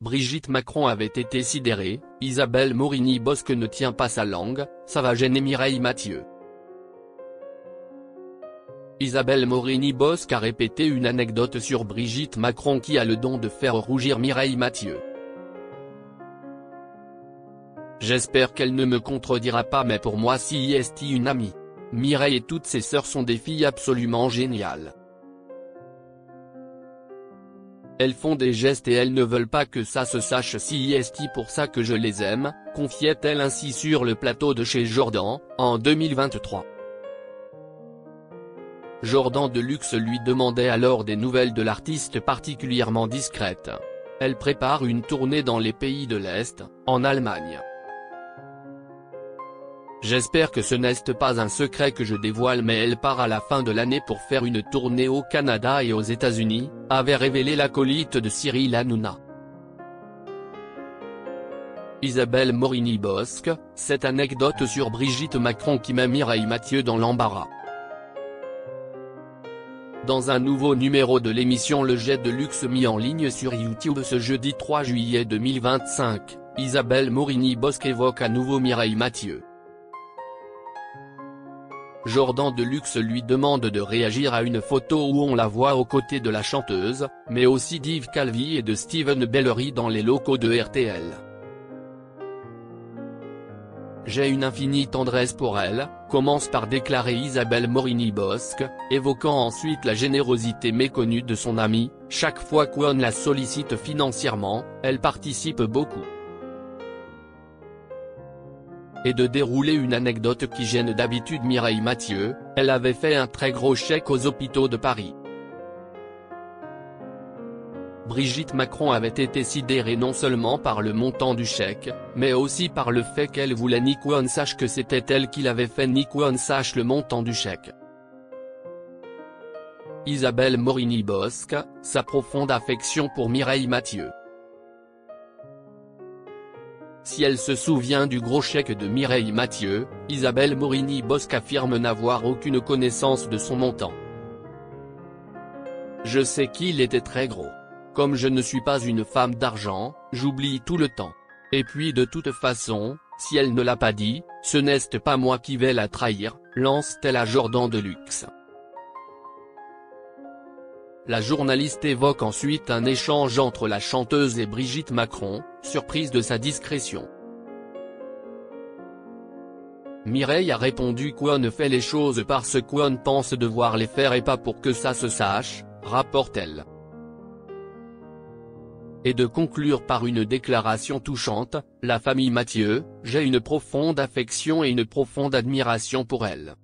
Brigitte Macron avait été sidérée, Isabelle Morini-Bosc ne tient pas sa langue, ça va gêner Mireille Mathieu. Isabelle Morini-Bosc a répété une anecdote sur Brigitte Macron qui a le don de faire rougir Mireille Mathieu. J'espère qu'elle ne me contredira pas, mais pour moi c'est une amie. Mireille et toutes ses sœurs sont des filles absolument géniales. Elles font des gestes et elles ne veulent pas que ça se sache, c'est pour ça que je les aime, confiait-elle ainsi sur le plateau de chez Jordan, en 2023. Jordan Deluxe lui demandait alors des nouvelles de l'artiste particulièrement discrète. Elle prépare une tournée dans les pays de l'Est, en Allemagne. J'espère que ce n'est pas un secret que je dévoile, mais elle part à la fin de l'année pour faire une tournée au Canada et aux États-Unis, avait révélé l'acolyte de Cyril Hanouna. Isabelle Morini-Bosc, cette anecdote sur Brigitte Macron qui met Mireille Mathieu dans l'embarras. Dans un nouveau numéro de l'émission Le Jet de Luxe mis en ligne sur YouTube ce jeudi 3 juillet 2025, Isabelle Morini-Bosc évoque à nouveau Mireille Mathieu. Jordan Deluxe lui demande de réagir à une photo où on la voit aux côtés de la chanteuse, mais aussi d'Yves Calvi et de Steven Bellery dans les locaux de RTL. J'ai une infinie tendresse pour elle, commence par déclarer Isabelle Morini-Bosc, évoquant ensuite la générosité méconnue de son amie. Chaque fois qu'on la sollicite financièrement, elle participe beaucoup. Et de dérouler une anecdote qui gêne d'habitude Mireille Mathieu, elle avait fait un très gros chèque aux hôpitaux de Paris. Brigitte Macron avait été sidérée non seulement par le montant du chèque, mais aussi par le fait qu'elle voulait ni qu'on sache que c'était elle qui l'avait fait ni qu'on sache le montant du chèque. Isabelle Morini-Bosc, sa profonde affection pour Mireille Mathieu. Si elle se souvient du gros chèque de Mireille Mathieu, Isabelle Morini-Bosc affirme n'avoir aucune connaissance de son montant. Je sais qu'il était très gros. Comme je ne suis pas une femme d'argent, j'oublie tout le temps. Et puis de toute façon, si elle ne l'a pas dit, ce n'est pas moi qui vais la trahir, lance-t-elle à Jordan Deluxe. La journaliste évoque ensuite un échange entre la chanteuse et Brigitte Macron, surprise de sa discrétion. Mireille a répondu qu'on fait les choses parce qu'on pense devoir les faire et pas pour que ça se sache, rapporte-t-elle. Et de conclure par une déclaration touchante, la famille Mathieu, j'ai une profonde affection et une profonde admiration pour elle.